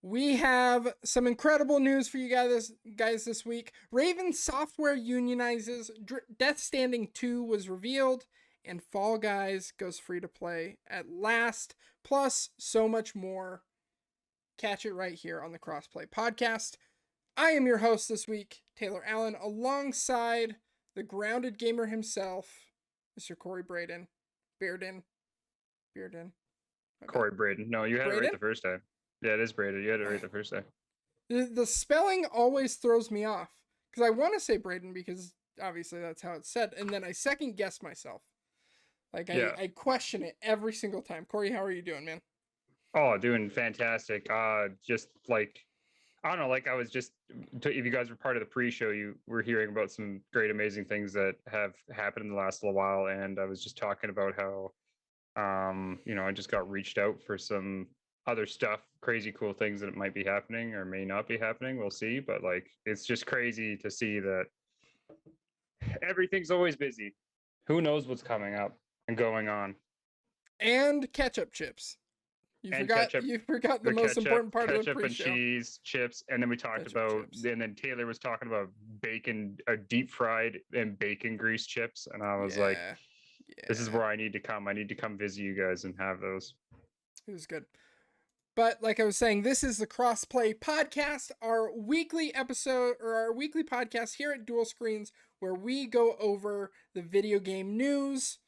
We have some incredible news for you guys this week. Raven Software unionizes, Death Stranding 2 was revealed, and Fall Guys goes free to play at last, plus so much more. Catch it right here on the Crossplay podcast. I am your host this week, Taylar Allen, alongside the grounded gamer himself, Mr. Kory Braden. Bearden. Kory Braden. No, you had it right the first time. Yeah, it is Braden. You had it right the first time. The spelling always throws me off because I want to say Braden because obviously that's how it's said, and then I second guess myself. Like I question it every single time. Kory, how are you doing, man? Oh, doing fantastic. Just like I don't know, like I was just if you guys were part of the pre-show, you were hearing about some great, amazing things that have happened in the last little while, and I was just talking about how I just got reached out for some other stuff, crazy cool things that might be happening or may not be happening. We'll see. But like it's just crazy to see that everything's always busy. Who knows what's coming up and going on? And ketchup chips. You forgot the most important part of the pre-show. Ketchup and cheese, chips, and then we talked about, and then Taylor was talking about bacon, deep fried and bacon grease chips, and I was like, this is where I need to come. I need to come visit you guys and have those. It was good. But like I was saying, this is the Crossplay podcast, our weekly episode or our weekly podcast here at Dual Screens, where we go over the video game news.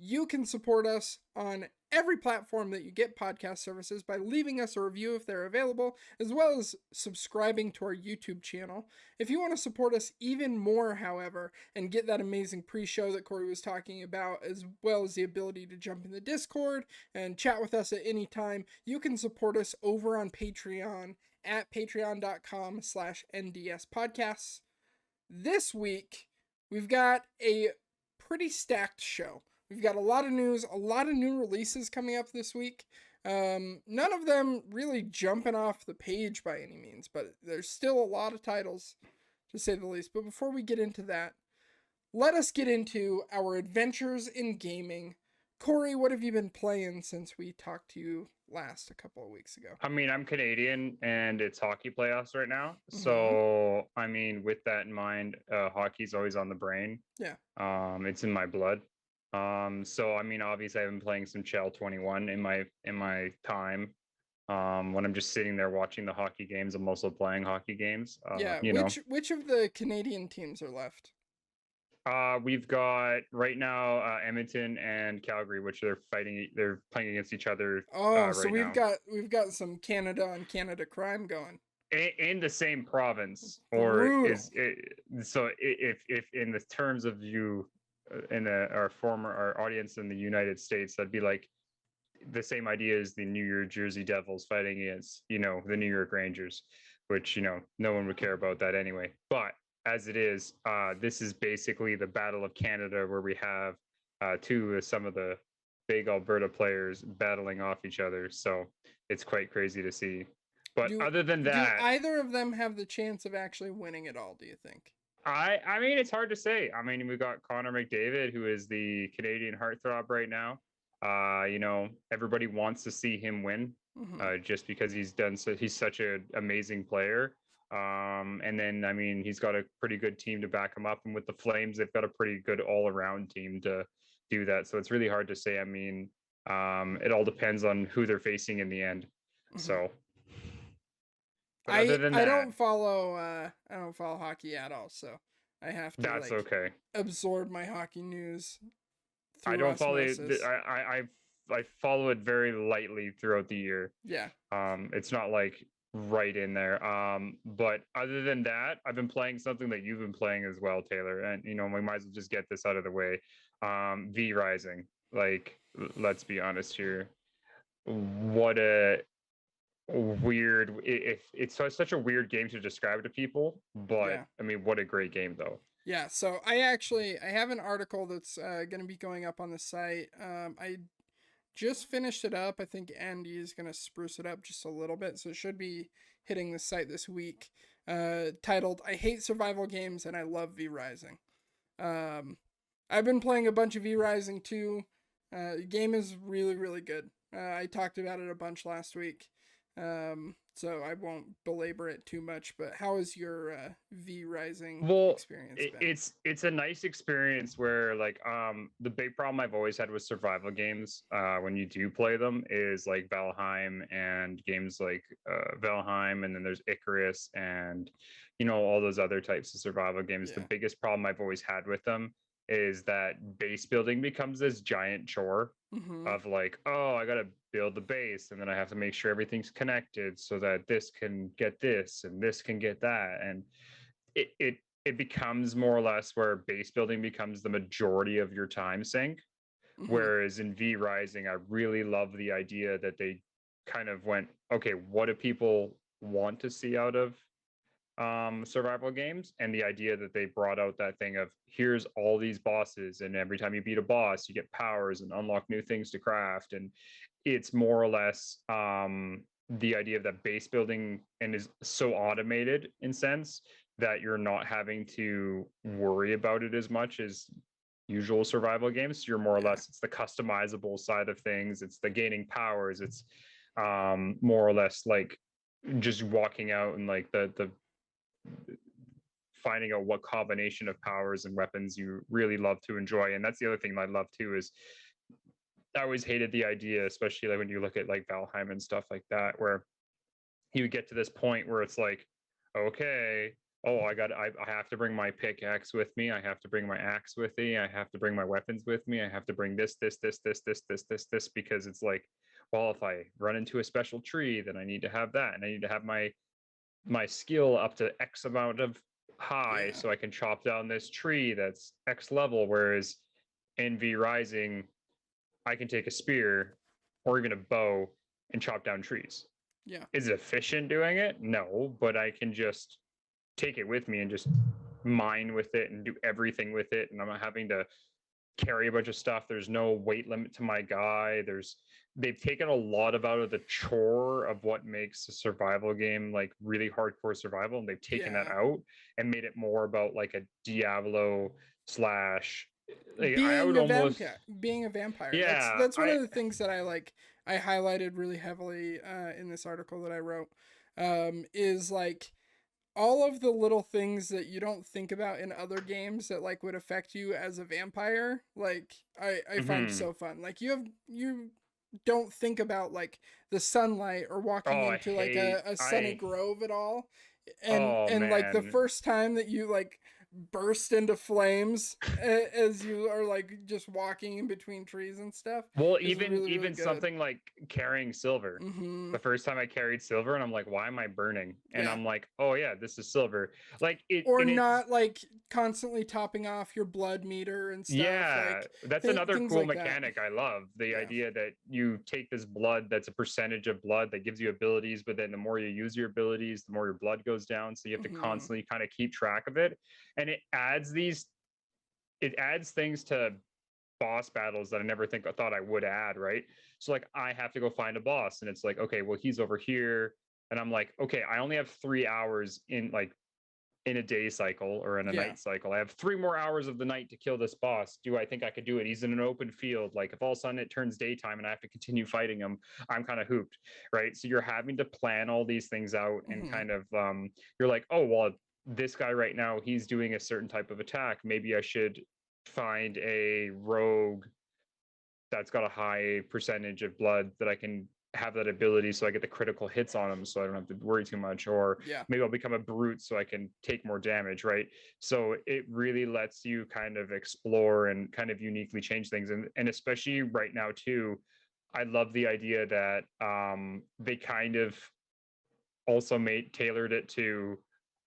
You can support us on every platform that you get podcast services by leaving us a review if they're available, as well as subscribing to our YouTube channel. If you want to support us even more, however, and get that amazing pre-show that Kory was talking about, as well as the ability to jump in the Discord and chat with us at any time, you can support us over on Patreon at patreon.com/ndspodcasts. This week, we've got a pretty stacked show. We've got a lot of news, a lot of new releases coming up this week. None of them really jumping off the page by any means, but there's still a lot of titles, to say the least. But before we get into that, let us get into our adventures in gaming. Kory, what have you been playing since we talked to you last a couple of weeks ago? I mean, I'm Canadian and it's hockey playoffs right now. Mm-hmm. So, I mean, with that in mind, hockey's always on the brain. Yeah. It's in my blood. So I mean, obviously I've been playing some Chell 21 in my time. When I'm just sitting there watching the hockey games, I'm also playing hockey games. Which of the Canadian teams are left? We've got right now Edmonton and Calgary, which they're playing against each other. So we've got some Canada on Canada crime going. In the same province, or brutal. If in the terms of you in our audience in the United States, that'd be like the same idea as the New York Jersey Devils fighting against, the New York Rangers, which, no one would care about that anyway. But as it is, this is basically the Battle of Canada, where we have two of some of the big Alberta players battling off each other. So it's quite crazy to see. But other than that, do either of them have the chance of actually winning it all, do you think? I mean, it's hard to say. I mean, we've got Connor McDavid, who is the Canadian heartthrob right now. Everybody wants to see him win, just because he's such an amazing player. And then, I mean, he's got a pretty good team to back him up. And with the Flames, they've got a pretty good all-around team to do that. So it's really hard to say. I mean, it all depends on who they're facing in the end. So. I don't follow hockey at all, so I have to absorb my hockey news. I don't follow it. I follow it very lightly throughout the year. Yeah. It's not like right in there. But other than that, I've been playing something that you've been playing as well, Taylor. And we might as well just get this out of the way. V Rising. Like, let's be honest here. What a weird, it's such a weird game to describe to people, but I mean, what a great game though. Yeah, so I have an article that's going to be going up on the site. I just finished it up. I think Andy is going to spruce it up just a little bit, so it should be hitting the site this week, titled "I Hate Survival Games and I Love V Rising." I've been playing a bunch of V Rising too. The game is really, really good. I talked about it a bunch last week. so I won't belabor it too much. But how has your V Rising Well, experience been? it's a nice experience where like the big problem I've always had with survival games when you do play them is like Valheim and games like Valheim, and then there's Icarus and all those other types of survival games. The Yeah. biggest problem I've always had with them is that base building becomes this giant chore Mm-hmm. of like, oh, I gotta build the base, and then I have to make sure everything's connected so that this can get this and this can get that, and it becomes more or less where base building becomes the majority of your time sink. Mm-hmm. Whereas in V Rising, I really love the idea that they kind of went, okay, what do people want to see out of survival games? And the idea that they brought out that thing of here's all these bosses, and every time you beat a boss, you get powers and unlock new things to craft. And it's more or less the idea of that base building and is so automated in sense that you're not having to worry about it as much as usual survival games. You're more or Yeah. less, it's the customizable side of things, it's the gaining powers, it's more or less like just walking out and like the finding out what combination of powers and weapons you really love to enjoy. And that's the other thing I love too is I always hated the idea, especially like when you look at like Valheim and stuff like that, where you would get to this point where it's like, okay, oh, I have to bring my pickaxe with me. I have to bring my axe with me. I have to bring my weapons with me. I have to bring this, because it's like, well, if I run into a special tree, then I need to have that. And I need to have my skill up to X amount of high Yeah. so I can chop down this tree that's X level. Whereas in V Rising, I can take a spear or even a bow and chop down trees. Yeah. Is it efficient doing it? No, but I can just take it with me and just mine with it and do everything with it. And I'm not having to carry a bunch of stuff. There's no weight limit to my guy. They've taken a lot out of the chore of what makes a survival game like really hardcore survival, and they've taken that Yeah. out and made it more about like a Diablo slash like I Being would a almost vampire, being a vampire. yeah, That's one of the things that I like. I highlighted really heavily in this article that I wrote. Is like all of the little things that you don't think about in other games that like would affect you as a vampire. Like I find mhm. so fun. Like you don't think about like the sunlight or walking Oh, into like a sunny I grove at all. oh And like the man. first time that you like burst into flames as you are like just walking in between trees and stuff Well, is even really really even good. something like carrying silver. Mm-hmm. The first time I carried silver, and I'm like, why am I burning? And Yeah. I'm like, oh yeah, this is silver. Like it, Or and it's not like constantly topping off your blood meter and stuff yeah, like that's another things cool like that. mechanic I love. The Yeah. idea that you take this blood that's a percentage of blood that gives you abilities, but then the more you use your abilities, the more your blood goes down. So you have to Mm-hmm. constantly kind of keep track of it. And it adds things to boss battles that I never think I thought I would add, right? So like I have to go find a boss, and it's like, okay, well, he's over here. And I'm like, okay, I only have 3 hours in a day cycle or in a Yeah. night cycle. I have 3 more hours of the night to kill this boss. Do I think I could do it? He's in an open field. Like if all of a sudden it turns daytime and I have to continue fighting him, I'm kind of hooped, right? So you're having to plan all these things out and Mm-hmm. kind of you're like, oh well, this guy right now he's doing a certain type of attack. Maybe I should find a rogue that's got a high percentage of blood that I can have that ability so I get the critical hits on them so I don't have to worry too much. Or Yeah. maybe I'll become a brute so I can take more damage, right? So it really lets you kind of explore and kind of uniquely change things. And especially right now too, I love the idea that they kind of also made tailored it to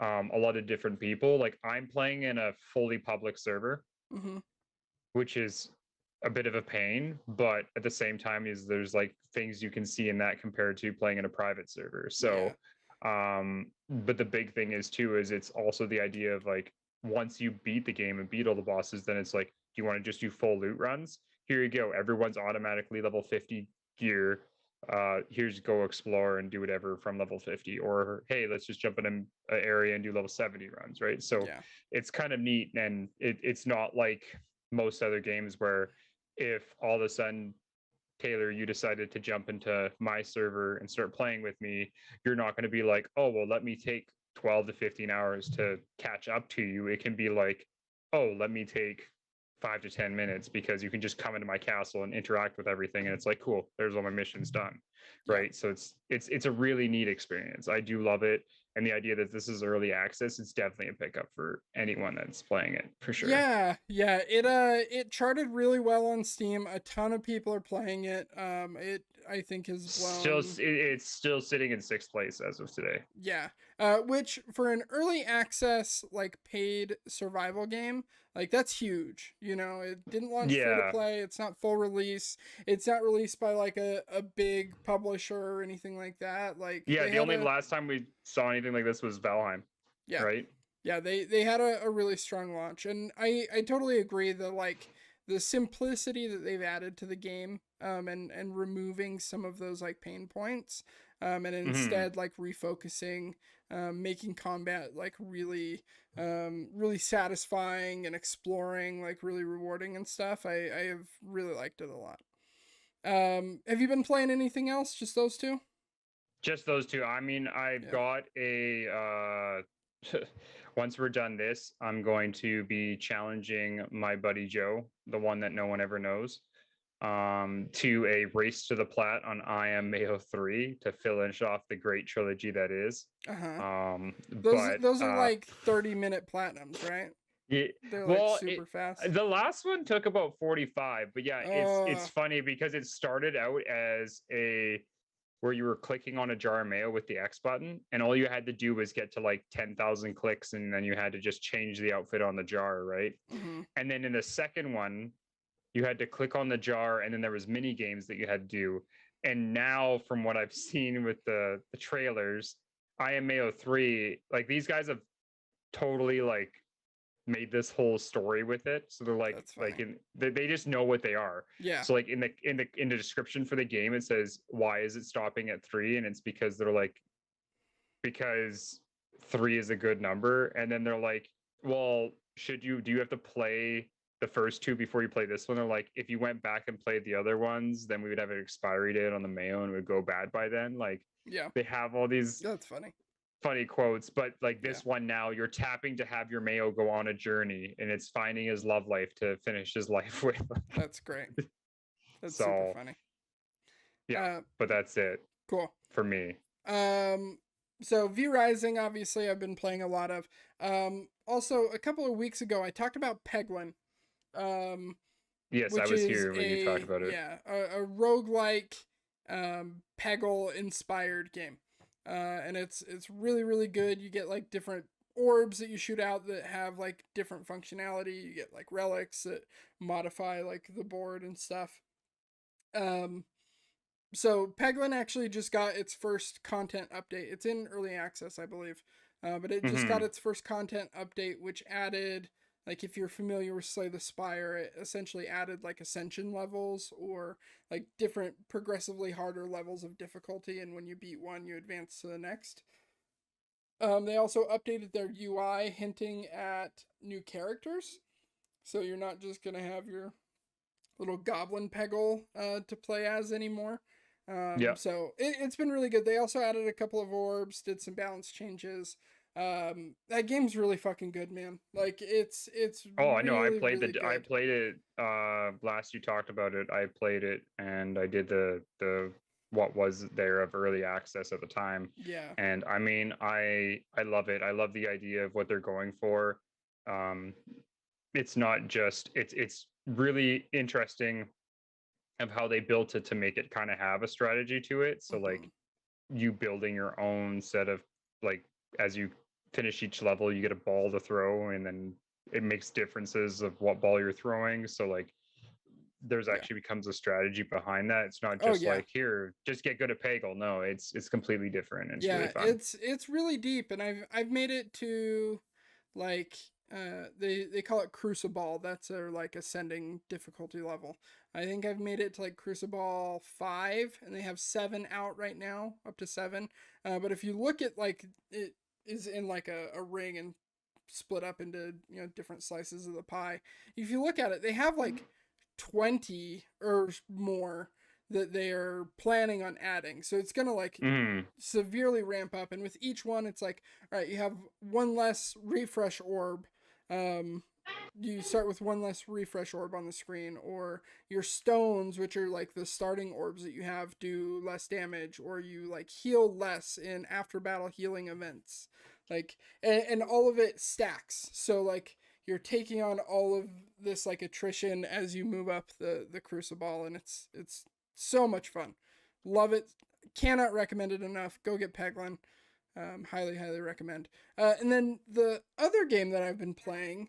a lot of different people. Like I'm playing in a fully public server, Mm-hmm. which is a bit of a pain, but at the same time is there's like things you can see in that compared to playing in a private server. Yeah. So but the big thing is too is it's also the idea of like once you beat the game and beat all the bosses, then it's like, do you want to just do full loot runs? Here you go. Everyone's automatically level 50 gear. Here's go explore and do whatever from level 50. Or hey, let's just jump in an area and do level 70 runs, right? So Yeah. it's kind of neat, and it's not like most other games where if all of a sudden Taylor, you decided to jump into my server and start playing with me, you're not going to be like, oh, well, let me take 12 to 15 hours to catch up to you. It can be like, oh, let me take 5 to 10 minutes, because you can just come into my castle and interact with everything. And it's like, cool, there's all my missions done. Right. So it's a really neat experience. I do love it. And the idea that this is early access, it's definitely a pickup for anyone that's playing it, for sure. Yeah, yeah. It charted really well on Steam. A ton of people are playing it. It I think has blown. It's still sitting in 6th place as of today. Yeah. Which for an early access like paid survival game, like that's huge. You know, it didn't launch free to play. It's not full release. It's not released by like a big publisher or anything like that. Like the only last time we saw anything like this was Valheim. Yeah. Right. Yeah, they had a really strong launch, and I totally agree that like the simplicity that they've added to the game, and removing some of those like pain points, and instead like refocusing, making combat like really really satisfying and exploring like really rewarding and stuff. I have really liked it a lot. Have you been playing anything else? Just those two? Just those two. I mean, I've got a once we're done this, I'm going to be challenging my buddy Joe, the one that no one ever knows, to a race to the plat on I Am Mayo 3 to finish off the great trilogy that is. Those are like 30-minute platinums, right? Yeah, they're like super fast. The last one took about 45, but yeah, it's funny because it started out as where you were clicking on a jar of mayo with the X button, and all you had to do was get to like 10,000 clicks, and then you had to just change the outfit on the jar, right? And then in the second one, you had to click on the jar, and then there was mini games that you had to do. And now, from what I've seen with the trailers, I Am Mayo 3, like these guys have totally like made this whole story with it, so they're like they just know what they are. So like in the description for the game, it says, why is it stopping at 3? And it's because they're like, because 3 is a good number. And then they're like, well, do you have to play the first 2 before you play this one? They're like, if you went back and played the other ones, then we would have an expiry date on the mayo and it would go bad by then. Like, they have all these that's funny quotes, but like this one, now you're tapping to have your mayo go on a journey, and it's finding his love life to finish his life with. That's great. That's super funny. But that's it. Cool for me. So V Rising, obviously, I've been playing a lot of. Also, a couple of weeks ago, I talked about Peglin. Yes, I was here when you talked about it. Yeah, a roguelike, Peggle inspired game. And it's really, really good. You get like different orbs that you shoot out that have like different functionality. You get like relics that modify like the board and stuff. So Peglin actually just got its first content update. It's in early access, I believe. But it just got its first content update, which added, like, if you're familiar with Slay the Spire, it essentially added like ascension levels, or like different progressively harder levels of difficulty, and when you beat one, you advance to the next. They also updated their UI, hinting at new characters. So you're not just going to have your little goblin Peggle to play as anymore. So it's been really good. They also added a couple of orbs, did some balance changes. That game's really fucking good, man. Like it's I know. I played I played it last you talked about it. I played it and I did the what was there of early access at the time. And I mean, I love it. I love the idea of what they're going for. It's not just it's really interesting of how they built it to make it kind of have a strategy to it. So like you building your own set of, like, as you finish each level, you get a ball to throw, and then it makes differences of what ball you're throwing. So like there's actually becomes a strategy behind that. It's not just like, here, just get good at Peggle. No, it's completely different. It's really fun. It's really deep, and I've made it to like they call it Crucible. That's their like ascending difficulty level. I think I've made it to like Crucible 5, and they have 7 out right now, up to 7. But if you look at like, it is in like a ring and split up into, you know, different slices of the pie. If you look at it, they have like 20 or more that they are planning on adding. So it's gonna like severely ramp up, and with each one, it's like, all right, you have one less refresh orb. You start with one less refresh orb on the screen, or your stones, which are like the starting orbs that you have, do less damage, or you like heal less in after battle healing events, like, and all of it stacks. So like you're taking on all of this like attrition as you move up the crucible, and it's so much fun. Love it. Cannot recommend it enough. Go get Peglin. Highly recommend. And then the other game that I've been playing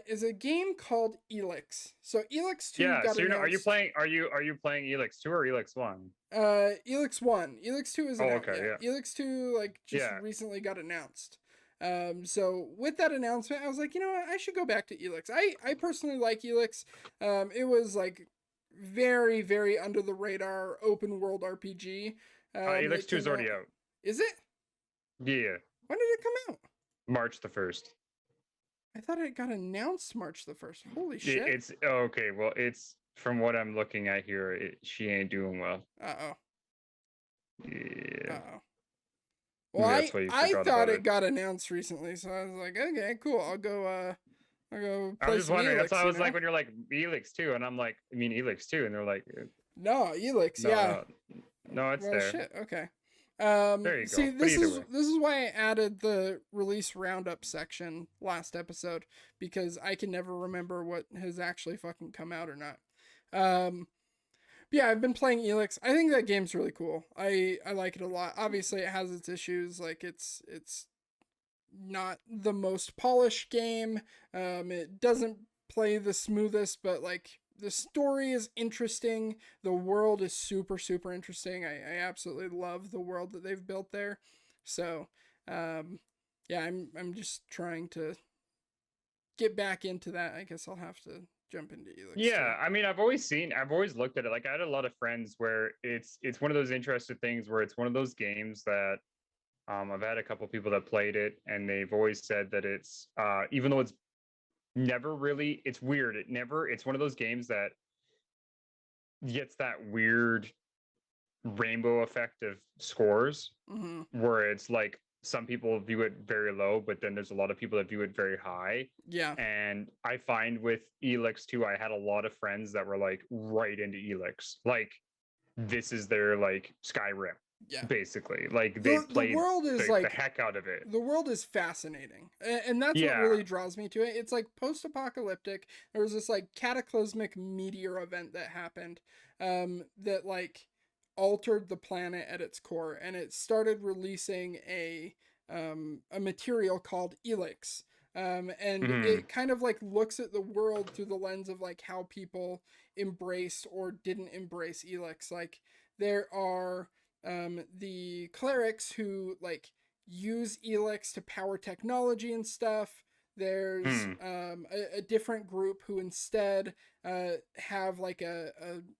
is a game called Elix. So Elix 2 got so announced. are you playing Elix 2 or Elix 1? Elix 1. Elix 2 isn't out yet. Yeah. Elix 2 like just recently got announced. So with that announcement, I was like, you know what, I should go back to Elix. I personally like Elix. It was like very under the radar open world RPG. Elix 2 is already out. Is it? Yeah. When did it come out? March the 1st. I thought it got announced March the 1st. Holy shit. It's okay. Well, it's from what I'm looking at here. She ain't doing well. Uh-oh. Yeah. Uh-oh. Well, I thought it got announced recently, so I was like, okay, cool. I'll go play I was just wondering. Elix, that's why I was like, when you're like Elix 2, and I'm like, I mean Elix 2, and they're like, no, Elix, yeah. No, it's there. Shit, okay. There you go. See, this is why I added the release roundup section last episode, because I can never remember what has actually fucking come out or not. Yeah, I've been playing Elix. I think that game's really cool. I like it a lot. Obviously, it has its issues. Like it's not the most polished game. It doesn't play the smoothest, but like the story is interesting. The world is super interesting. I absolutely love the world that they've built there. So, yeah, I'm just trying to get back into that. I guess I'll have to jump into Elix. Yeah, I mean, I've always looked at it. Like, I had a lot of friends where it's one of those interesting things where it's one of those games that I've had a couple people that played it, and they've always said that it's even though it's never really, it's weird. It's one of those games that gets that weird rainbow effect of scores, where it's like some people view it very low, but then there's a lot of people that view it very high. Yeah. And I find with Elix 2, I had a lot of friends that were like right into Elix. Like, this is their like Skyrim. Yeah. Basically. Like, they played the heck out of it. The world is fascinating. And that's what really draws me to it. It's like post-apocalyptic. There was this like cataclysmic meteor event that happened that like altered the planet at its core, and it started releasing a material called Elix, and it kind of like looks at the world through the lens of like how people embraced or didn't embrace Elix. Like, there are the clerics who like use Elix to power technology and stuff. There's a different group who instead have like a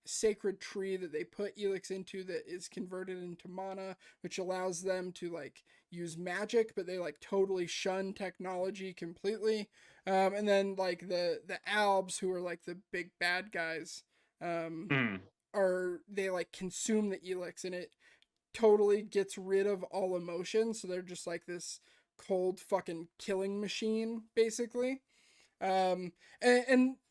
sacred tree that they put Elix into that is converted into mana, which allows them to like use magic, but they like totally shun technology completely. And then like the Albs, who are like the big bad guys, they like consume the Elix, and it totally gets rid of all emotion. So they're just like this cold fucking killing machine, basically. And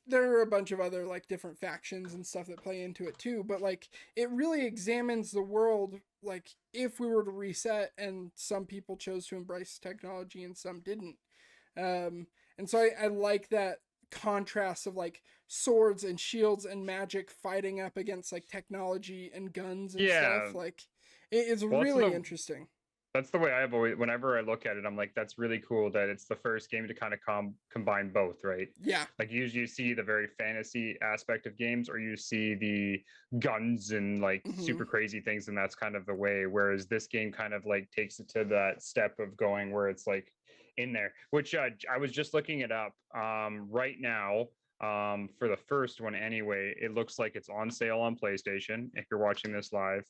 there are a bunch of other like different factions and stuff that play into it too, but like it really examines the world, like if we were to reset, and some people chose to embrace technology and some didn't. And so I like that contrast of like swords and shields and magic fighting up against like technology and guns and stuff. Like, it's really interesting. That's the way I've always, whenever I look at it, I'm like, that's really cool that it's the first game to kind of combine both, right? Yeah. Like, usually you see the very fantasy aspect of games, or you see the guns and like super crazy things, and that's kind of the way. Whereas this game kind of like takes it to that step of going where it's like in there, which I was just looking it up right now. For the first one anyway, it looks like it's on sale on PlayStation if you're watching this live.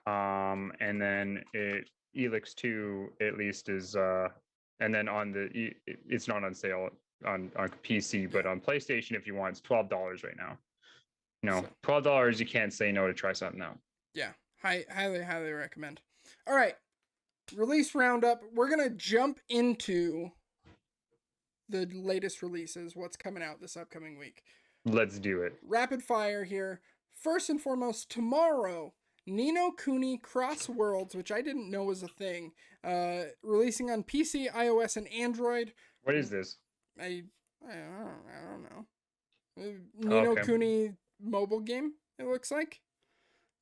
And then Elix 2 at least is and then on it's not on sale on PC, but on PlayStation, if you want, it's $12 right now. No, $12, you can't say no to try something out. Yeah, highly recommend. All right, release roundup. We're gonna jump into the latest releases, what's coming out this upcoming week. Let's do it. Rapid fire here. First and foremost, tomorrow, Ni no Kuni Cross Worlds, which I didn't know was a thing, releasing on PC, iOS, and Android. What is this? I don't know. Ni no Kuni mobile game, it looks like.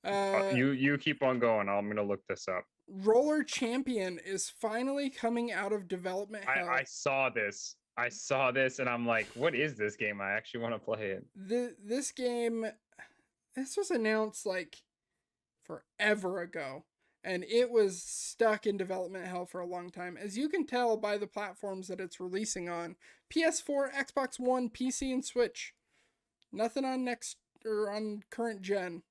You keep on going. I'm gonna look this up. Roller Champion is finally coming out of development hell. I saw this and I'm like, what is this game? I actually want to play it. This game, this was announced like forever ago, and it was stuck in development hell for a long time. As you can tell by the platforms that it's releasing on: PS4, Xbox One, PC, and Switch. Nothing on on current gen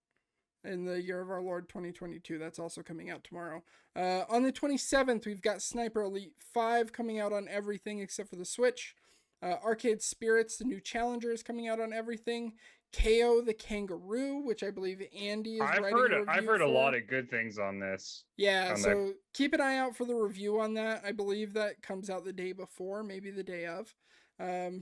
in the year of our Lord 2022. That's also coming out tomorrow. On the 27th, we've got Sniper Elite 5 coming out on everything except for the Switch. Arcade Spirits, the new challenger, is coming out on everything. KO the Kangaroo, which I believe Andy is writing a review I've heard for. A lot of good things on this. Yeah, so keep an eye out for the review on that. I believe that comes out the day before, maybe the day of,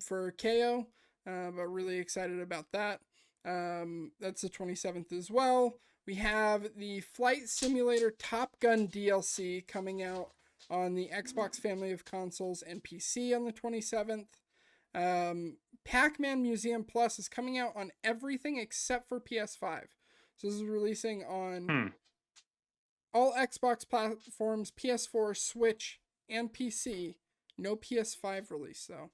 for KO. But really excited about that. That's the 27th as well. We have the Flight Simulator Top Gun DLC coming out on the Xbox family of consoles and PC on the 27th. Pac-Man Museum Plus is coming out on everything except for PS5. So this is releasing on all Xbox platforms, PS4, Switch, and PC. No PS5 release though.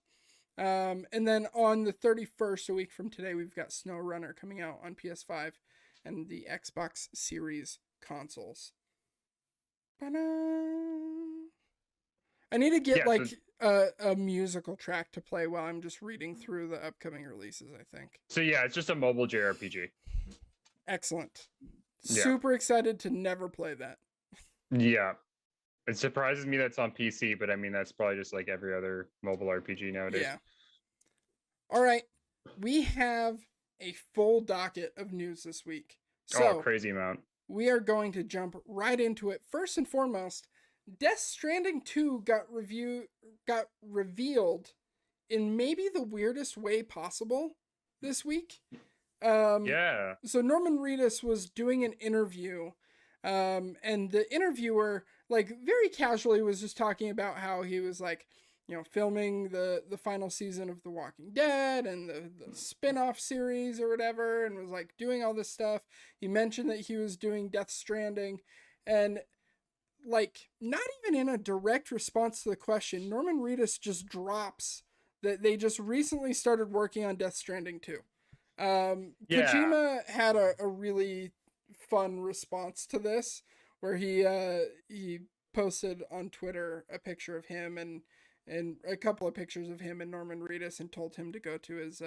And then on the 31st, a week from today, we've got SnowRunner coming out on PS5 and the Xbox Series consoles. Ta-da! I need to get a musical track to play while I'm just reading through the upcoming releases, I think. So yeah, it's just a mobile JRPG. Excellent. Yeah. Super excited to never play that. Yeah. It surprises me that's on PC, but I mean, that's probably just like every other mobile RPG nowadays. Yeah. All right. We have a full docket of news this week. So crazy amount. We are going to jump right into it. First and foremost, Death Stranding 2 got revealed in maybe the weirdest way possible this week. Yeah. So Norman Reedus was doing an interview, and the interviewer, like, very casually was just talking about how he was, like, you know, filming the final season of The Walking Dead and the spin-off series or whatever, and was, like, doing all this stuff. He mentioned that he was doing Death Stranding, and, like, not even in a direct response to the question, Norman Reedus just drops that they just recently started working on Death Stranding 2. Kojima had a really fun response to this, where he posted on Twitter a picture of him and a couple of pictures of him and Norman Reedus, and told him to go to his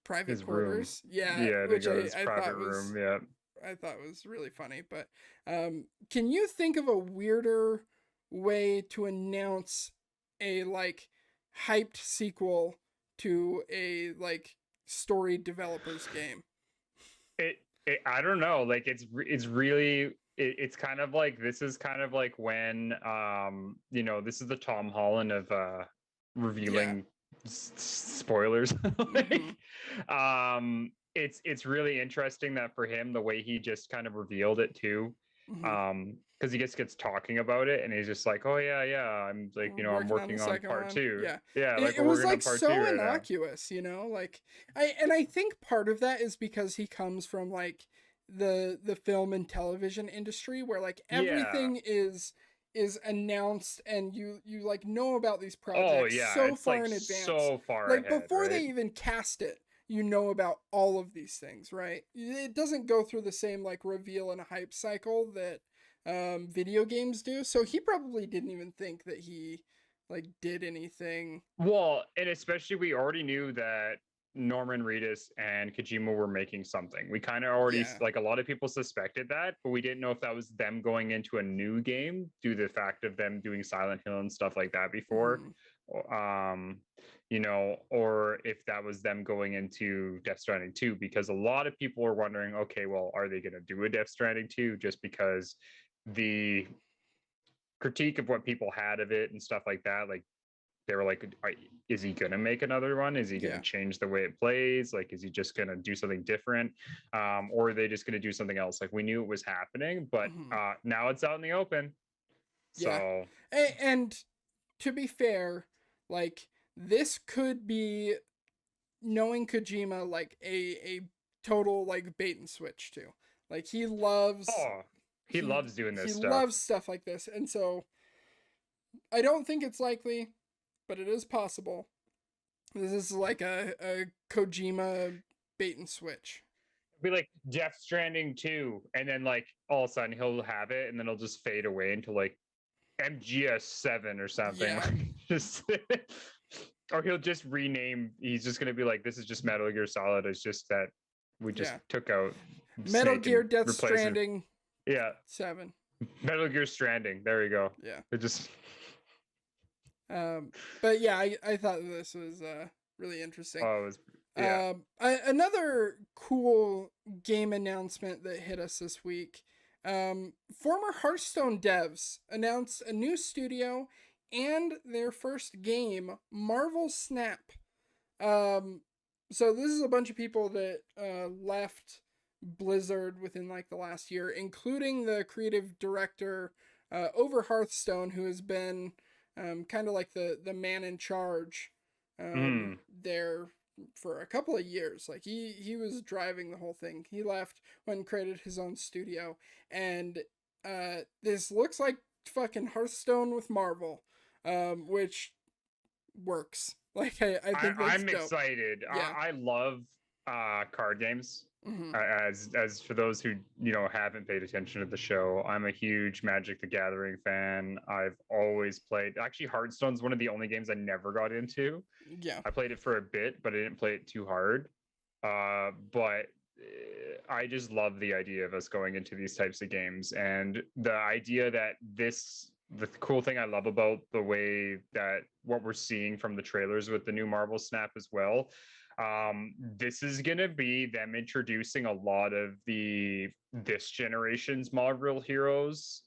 private quarters. Room. Yeah, which to go to his private room. Yeah, I thought was really funny. But can you think of a weirder way to announce a, like, hyped sequel to a, like, story developer's game? I don't know. Like, it's really. It's kind of like, this is kind of like when you know, this is the Tom Holland of revealing spoilers. It's really interesting that for him, the way he just kind of revealed it too, because he just gets talking about it and he's just like, oh yeah, I'm like, you know, I'm working on part 2. Like it was like so innocuous, you know, like I think part of that is because he comes from, like, the film and television industry, where, like, everything is announced and you like know about these projects so far in advance, so far like ahead, before right? They even cast it, you know about all of these things, right? It doesn't go through the same, like, reveal and hype cycle that video games do. So he probably didn't even think that he, like, did anything. Well, and especially we already knew that Norman Reedus and Kojima were making something. We kind of already, like, a lot of people suspected that, but we didn't know if that was them going into a new game due to the fact of them doing Silent Hill and stuff like that before. you know, or if that was them going into Death Stranding 2, because a lot of people are wondering, okay, well, are they going to do a Death Stranding 2? Just because the critique of what people had of it and stuff like that, like they were like, is he going to make another one? Is he going to change the way it plays? Like, is he just going to do something different? Or are they just going to do something else? Like, we knew it was happening, but now it's out in the open. So, and to be fair, like, this could be, knowing Kojima, like a total like bait and switch too. Like, he loves he loves doing this he stuff. loves stuff like this, and so I don't think it's likely, but it is possible. This is like a Kojima bait and switch. Be like Death Stranding 2, and then like all of a sudden he'll have it, and then it'll just fade away into like MGS 7 or something. Yeah. Just or he'll just rename. He's just gonna be like, "This is just Metal Gear Solid. It's just that we just took out Metal Gear Death Stranding. Yeah, 7. Metal Gear Stranding. There we go. Yeah. It just. But yeah, I thought this was really interesting. Oh, it was. Yeah. Another cool game announcement that hit us this week. Former Hearthstone devs announced a new studio and their first game, Marvel Snap. So this is a bunch of people that left Blizzard within like the last year, including the creative director over Hearthstone, who has been kind of like the man in charge there for a couple of years. Like, he was driving the whole thing. He left, went and created his own studio, and this looks like fucking Hearthstone with Marvel, which works. Like, I think that's I'm dope. excited. Yeah. I love card games. As for those who haven't paid attention to the show, I'm a huge Magic the Gathering fan. I've always played. Actually, Hearthstone's one of the only games I never got into. Yeah, I played it for a bit, but I didn't play it too hard. But I just love the idea of us going into these types of games, and the idea that the cool thing I love about the way that what we're seeing from the trailers with the new Marvel Snap as well. This is going to be them introducing a lot of this generation's Marvel heroes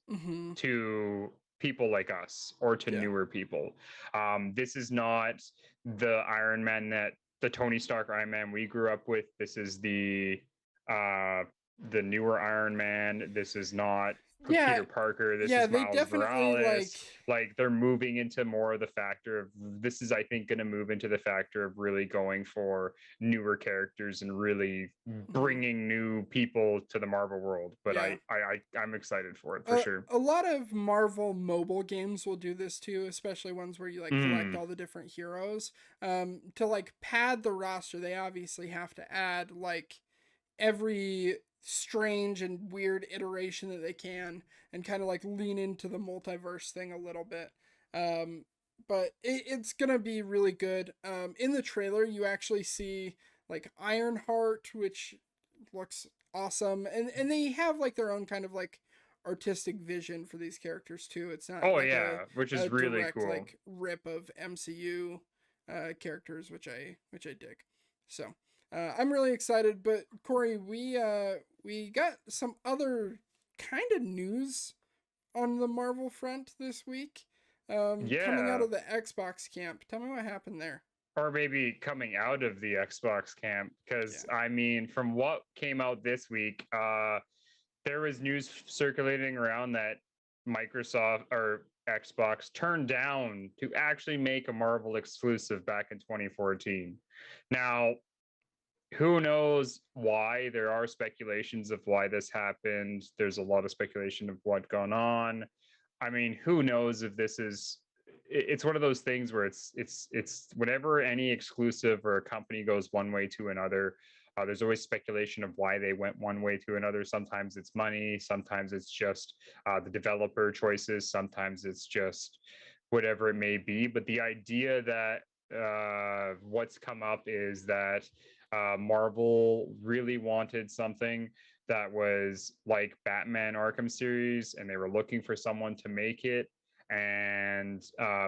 to people like us, or to newer people. This is not the Iron Man the Tony Stark Iron Man we grew up with. This is the newer Iron Man. This is not Peter Parker. This is Miles Morales. Like they're moving into more of the factor of, this is, I think, going to move into the factor of really going for newer characters and really bringing new people to the Marvel world. But I'm excited for it for sure. A lot of Marvel mobile games will do this too, especially ones where you like collect all the different heroes. To like pad the roster, they obviously have to add like every strange and weird iteration that they can, and kind of like lean into the multiverse thing a little bit. But it's gonna be really good. In the trailer, you actually see like Ironheart, which looks awesome, and they have like their own kind of like artistic vision for these characters too. It's not which is really cool, like rip of MCU characters, which I dig. So I'm really excited. But Kory, we got some other kind of news on the Marvel front this week. Coming out of the Xbox camp. Tell me what happened there. Or maybe coming out of the Xbox camp, because I mean, from what came out this week, there was news circulating around that Microsoft or Xbox turned down to actually make a Marvel exclusive back in 2014. Now, who knows why? There are speculations of why this happened. There's a lot of speculation of what gone on. I mean, who knows if this is, it's one of those things where it's whenever any exclusive or a company goes one way to another, there's always speculation of why they went one way to another. Sometimes it's money, sometimes it's just the developer choices, sometimes it's just whatever it may be. But the idea that what's come up is that Marvel really wanted something that was like Batman Arkham series, and they were looking for someone to make it. and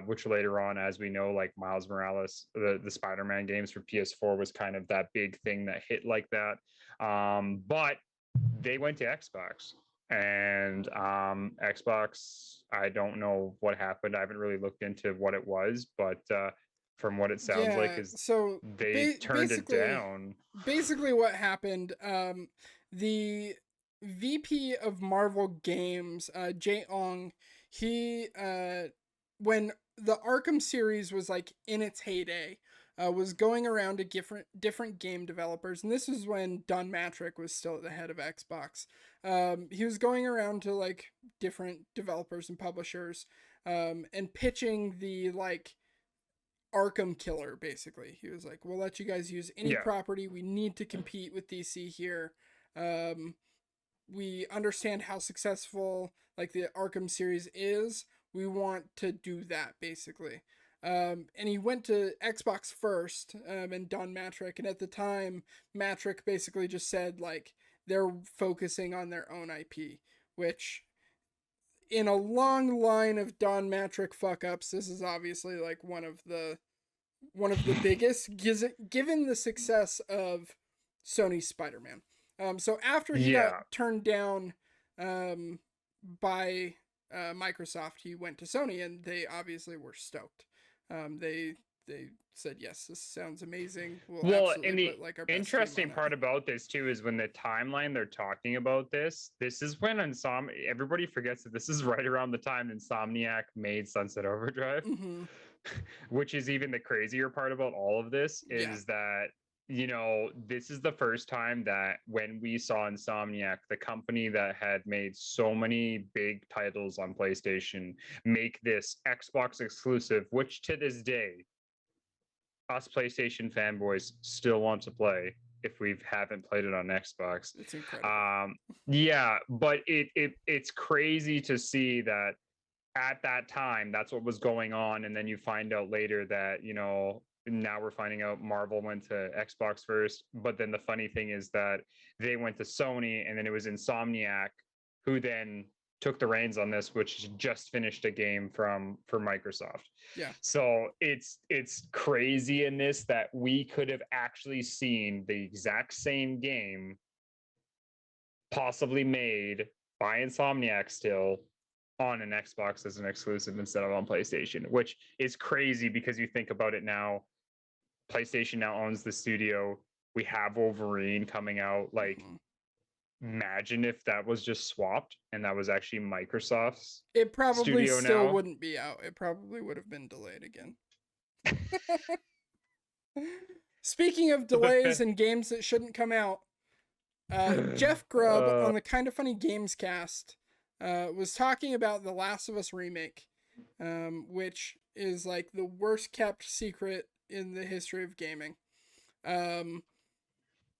which later on, as we know, like Miles Morales, the Spider-Man games for PS4 was kind of that big thing that hit like that. But they went to Xbox, and Xbox, I don't know what happened. I haven't really looked into what it was, but from what it sounds like, Yeah, is so they turned it down. basically what happened, the VP of Marvel Games, Jay Ong, he when the Arkham series was like in its heyday, was going around to different game developers, and this was when Don Matrick was still at the head of Xbox. He was going around to like different developers and publishers, and pitching the like Arkham killer, basically. He was like, we'll let you guys use any property. We need to compete with DC here. We understand how successful like the Arkham series is. We want to do that, basically. And he went to Xbox first, and Don Matrick. And at the time, Matrick basically just said like they're focusing on their own IP, which in a long line of Don Matrick fuck ups, this is obviously like one of the biggest, given the success of Sony's Spider-Man. So after he got turned down by Microsoft, he went to Sony, and they obviously were stoked. They said, yes, this sounds amazing. Well, and the interesting part about this too is when the timeline they're talking about this is when everybody forgets that this is right around the time Insomniac made Sunset Overdrive. Mm-hmm. Which is even the crazier part about all of this is that, you know, this is the first time that when we saw Insomniac, the company that had made so many big titles on PlayStation, make this Xbox exclusive, which to this day, us PlayStation fanboys still want to play if we haven't played it on Xbox. It's incredible. Yeah, but it's crazy to see that at that time that's what was going on, and then you find out later that, you know, now we're finding out Marvel went to Xbox first, but then the funny thing is that they went to Sony, and then it was Insomniac who then took the reins on this, which just finished a game for Microsoft. Yeah. So it's crazy in this that we could have actually seen the exact same game possibly made by Insomniac still on an Xbox as an exclusive instead of on PlayStation, which is crazy because you think about it now. PlayStation now owns the studio. We have Wolverine coming out. Like, imagine if that was just swapped and that was actually Microsoft's. It probably studio still now. Wouldn't be out. It probably would have been delayed again. Speaking of delays and games that shouldn't come out, Jeff Grubb on the Kind of Funny Games cast was talking about the Last of Us remake, which is like the worst kept secret in the history of gaming.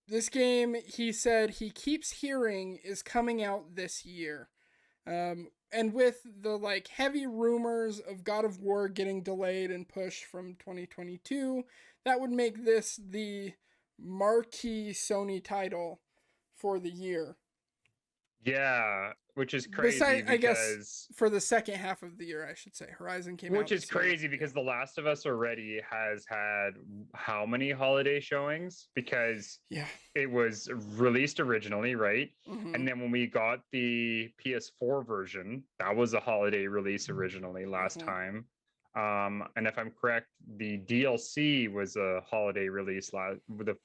This game, he said, he keeps hearing is coming out this year. And with the like heavy rumors of God of War getting delayed and pushed from 2022, that would make this the marquee Sony title for the year. Yeah, which is crazy. Besides, I guess for the second half of the year, I should say, Horizon came out. Which is crazy because The Last of Us already has had how many holiday showings? Because it was released originally, right? Mm-hmm. And then when we got the PS4 version, that was a holiday release originally last time. And if I'm correct, the DLC was a holiday release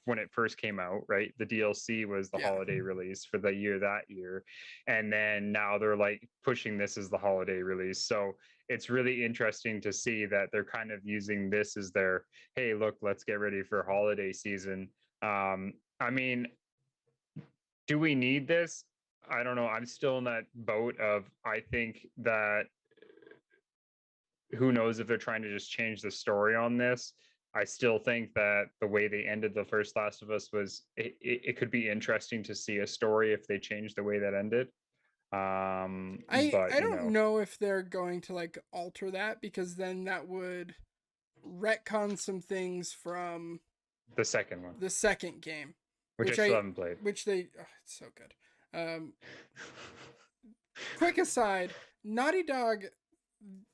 when it first came out, right? The DLC was the holiday release for the year that year. And then now they're like pushing this as the holiday release. So it's really interesting to see that they're kind of using this as their, hey, look, let's get ready for holiday season. I mean, do we need this? I don't know. I'm still in that boat of, I think that who knows if they're trying to just change the story on this. I still think that the way they ended the first Last of Us was it could be interesting to see a story if they changed the way that ended. I don't know if they're going to like alter that, because then that would retcon some things from the second one, the second game, which I still haven't played. Which it's so good. Quick aside, Naughty Dog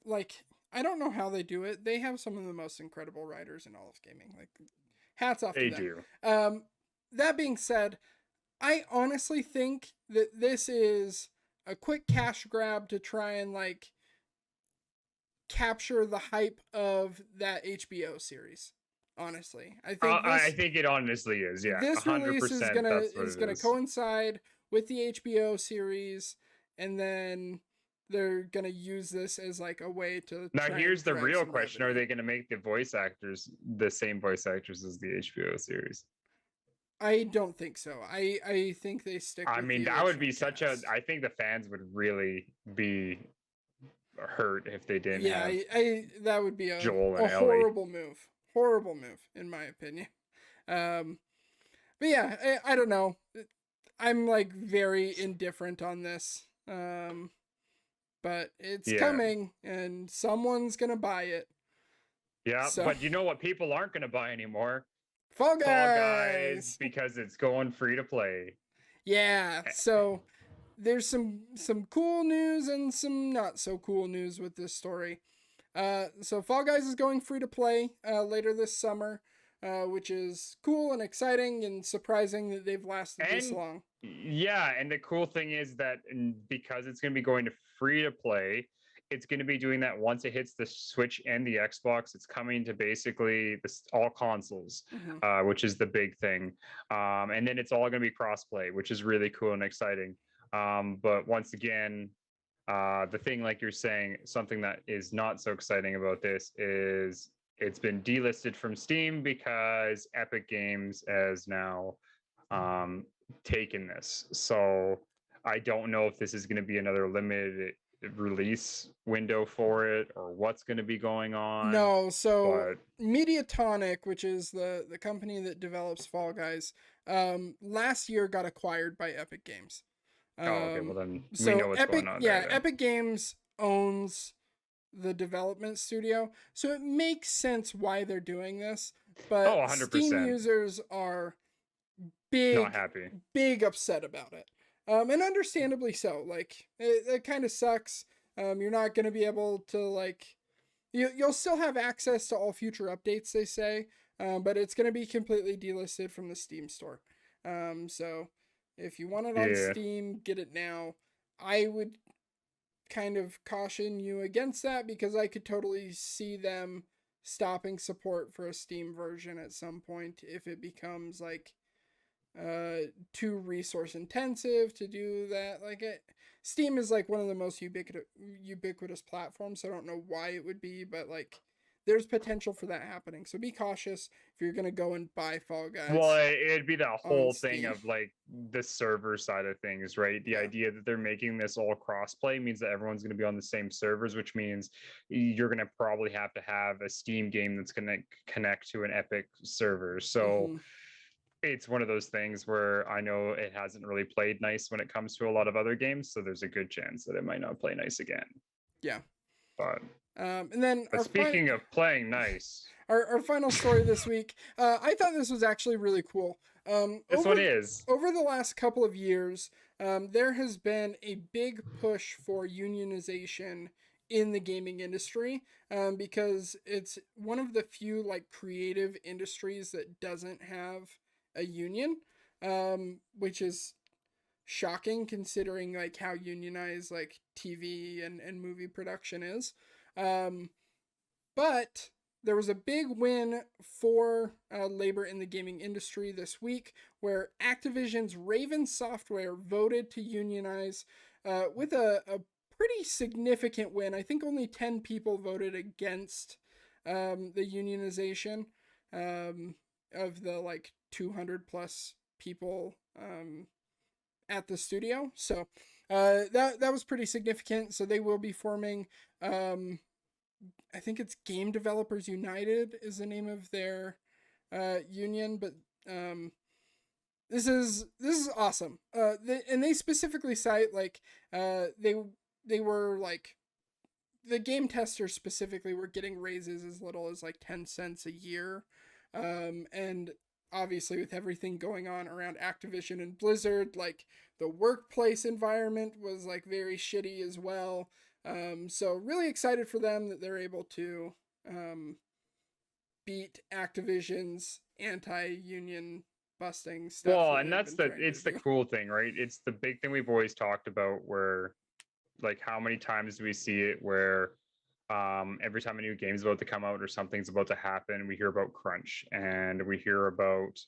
like, I don't know how they do it. They have some of the most incredible writers in all of gaming. Like, hats off They to them. do. That being said, I honestly think that this is a quick cash grab to try and like capture the hype of that HBO series. Honestly, I think I think it honestly is. Yeah, this release 100%. That's what is it gonna is. coincide with the HBO series, and then they're gonna use this as like a way to. Now, here's the real question: revenue. are they going to make the voice actors the same voice actors as the HBO series? I don't think so. I think they stick. I with mean, the that would be original such a. cast. I think the fans would really be hurt if they didn't Yeah, have that would be Joel a and Ellie. horrible move in my opinion. But yeah, I don't know. I'm like very indifferent on this. But it's coming, and someone's gonna buy it. Yeah, so. But you know what? People aren't gonna buy anymore. Fall Guys. Fall Guys, because it's going free to play. Yeah. So there's some cool news and some not so cool news with this story. So Fall Guys is going free to play later this summer, which is cool and exciting and surprising that they've lasted this long. Yeah, and the cool thing is that because it's going to be going to free to play, it's going to be doing that once it hits the Switch and the Xbox. It's coming to basically all consoles, which is the big thing. And then it's all going to be crossplay, which is really cool and exciting. But once again, the thing, like you're saying, something that is not so exciting about this is it's been delisted from Steam because Epic Games has now taken this. So I don't know if this is going to be another limited release window for it or what's going to be going on. No, so Mediatonic, which is the company that develops Fall Guys, last year got acquired by Epic Games. Okay, well then we know what's going on. Yeah, Epic Games owns the development studio, so it makes sense why they're doing this. But 100%. Steam users are not happy, big upset about it, and understandably so. Like it kind of sucks. You're not going to be able to like, you'll still have access to all future updates, they say, but it's going to be completely delisted from the Steam store. So if you want it on Steam, get it now. I would kind of caution you against that because I could totally see them stopping support for a Steam version at some point if it becomes like too resource intensive to do that. Like Steam is like one of the most ubiquitous platforms, so I don't know why it would be, but like there's potential for that happening. So be cautious if you're gonna go and buy Fall Guys. Well, it'd be the whole thing of like the server side of things, right? The idea that they're making this all crossplay means that everyone's gonna be on the same servers, which means you're gonna probably have to have a Steam game that's gonna connect to an Epic server. So it's one of those things where I know it hasn't really played nice when it comes to a lot of other games, so there's a good chance that it might not play nice again. Yeah. But and then speaking of playing nice, our final story this week, I thought this was actually really cool. This one is. Over the last couple of years, there has been a big push for unionization in the gaming industry, because it's one of the few like creative industries that doesn't have a union, which is shocking considering like how unionized like TV and movie production is. But there was a big win for labor in the gaming industry this week where Activision's Raven Software voted to unionize with a pretty significant win. I think only 10 people voted against the unionization of the like 200 plus people at the studio. So that was pretty significant. So they will be forming, I think it's Game Developers United is the name of their union, but this is awesome. And they specifically cite like they were like, the game testers specifically were getting raises as little as like 10 cents a year. And obviously with everything going on around Activision and Blizzard, like the workplace environment was like very shitty as well. So really excited for them that they're able to beat Activision's anti-union busting stuff. Well, and it's the cool thing, right? It's the big thing we've always talked about, where like how many times do we see it where every time a new game's about to come out or something's about to happen, we hear about crunch and we hear about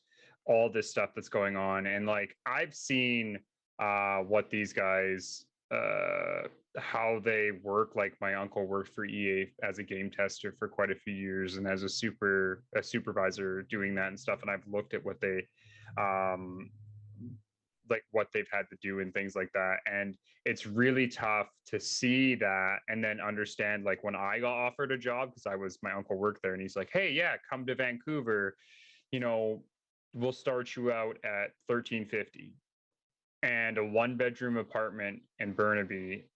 all this stuff that's going on. And like I've seen what these guys how they work. Like my uncle worked for EA as a game tester for quite a few years and as a supervisor doing that and stuff. And I've looked at what they like what they've had to do and things like that. And it's really tough to see that and then understand, like when I got offered a job, because my uncle worked there, and he's like, hey, yeah, come to Vancouver, you know, we'll start you out at $13.50, and a 1-bedroom apartment in Burnaby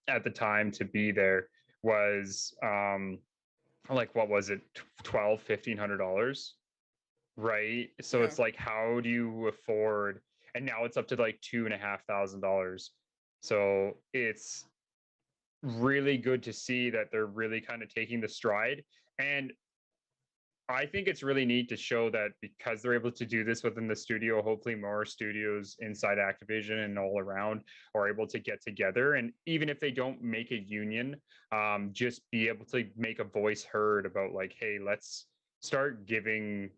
at the time to be there was like, what was it, $1,200-$1,500, right? So it's like, how do you afford? And now it's up to like $2,500. So it's really good to see that they're really kind of taking the stride. And I think it's really neat to show that because they're able to do this within the studio, hopefully more studios inside Activision and all around are able to get together. And even if they don't make a union, just be able to make a voice heard about like, hey, let's start giving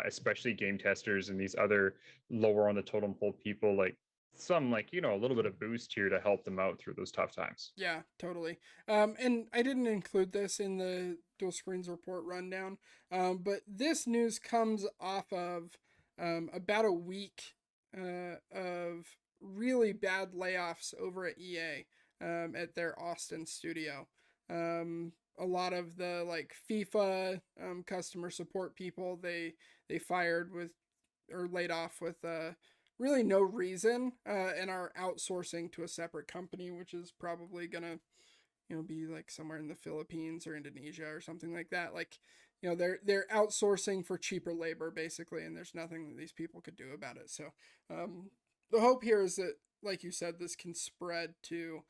especially game testers and these other lower on the totem pole people like some, like, you know, a little bit of boost here to help them out through those tough times. Yeah, totally. And I didn't include this in the Dual Screens report rundown, but this news comes off of about a week of really bad layoffs over at EA at their Austin studio. A lot of the like FIFA customer support people they fired with or laid off with really no reason, and are outsourcing to a separate company, which is probably gonna, you know, be like somewhere in the Philippines or Indonesia or something like that. Like, you know, they're outsourcing for cheaper labor basically, and there's nothing that these people could do about it. So the hope here is that, like you said, this can spread to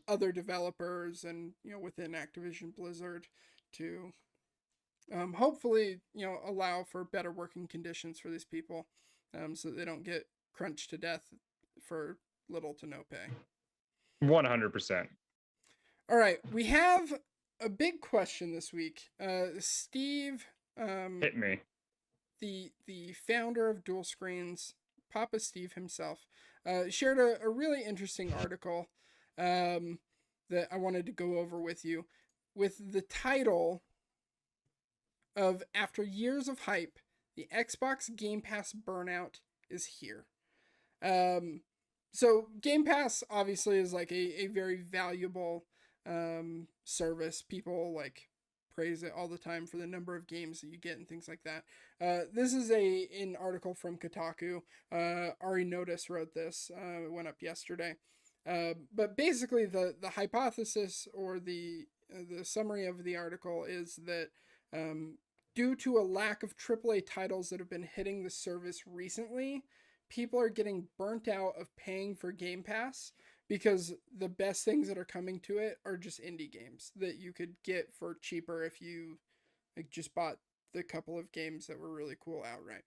other developers and, you know, within Activision Blizzard to hopefully, you know, allow for better working conditions for these people, so that they don't get crunched to death for little to no pay. 100%. All right, we have a big question this week. Steve, hit me. The founder of Dual Screens, Papa Steve himself, shared a really interesting article that I wanted to go over with you, with the title of "After Years of Hype, the Xbox Game Pass Burnout is Here." So Game Pass obviously is like a very valuable service. People like praise it all the time for the number of games that you get and things like that. This is an article from Kotaku. Ari Notice wrote this. It went up yesterday. But basically the hypothesis or the summary of the article is that due to a lack of AAA titles that have been hitting the service recently, people are getting burnt out of paying for Game Pass because the best things that are coming to it are just indie games that you could get for cheaper if you like just bought the couple of games that were really cool outright.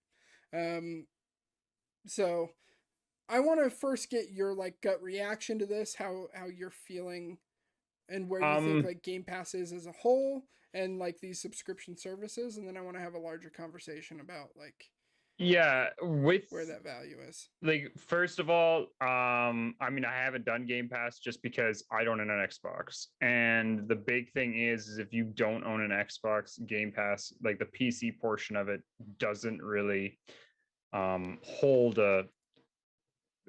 So I want to first get your like gut reaction to this, how you're feeling and where you think like Game Pass is as a whole and like these subscription services, and then I want to have a larger conversation about like with where that value is. Like, first of all, I mean, I haven't done Game Pass just because I don't own an Xbox. And the big thing is if you don't own an Xbox, Game Pass, like the PC portion of it doesn't really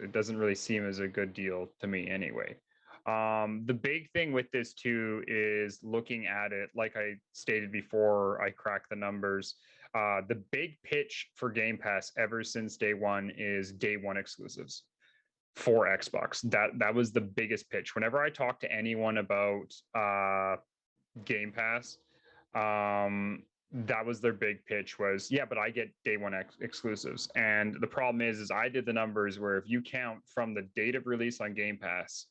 it doesn't really seem as a good deal to me anyway. The big thing with this too is looking at it, like I stated before, I cracked the numbers. The big pitch for Game Pass ever since day one is day one exclusives for Xbox. That was the biggest pitch. Whenever I talk to anyone about Game Pass, that was their big pitch was, yeah, but I get day one exclusives. And the problem is I did the numbers where if you count from the date of release on Game Pass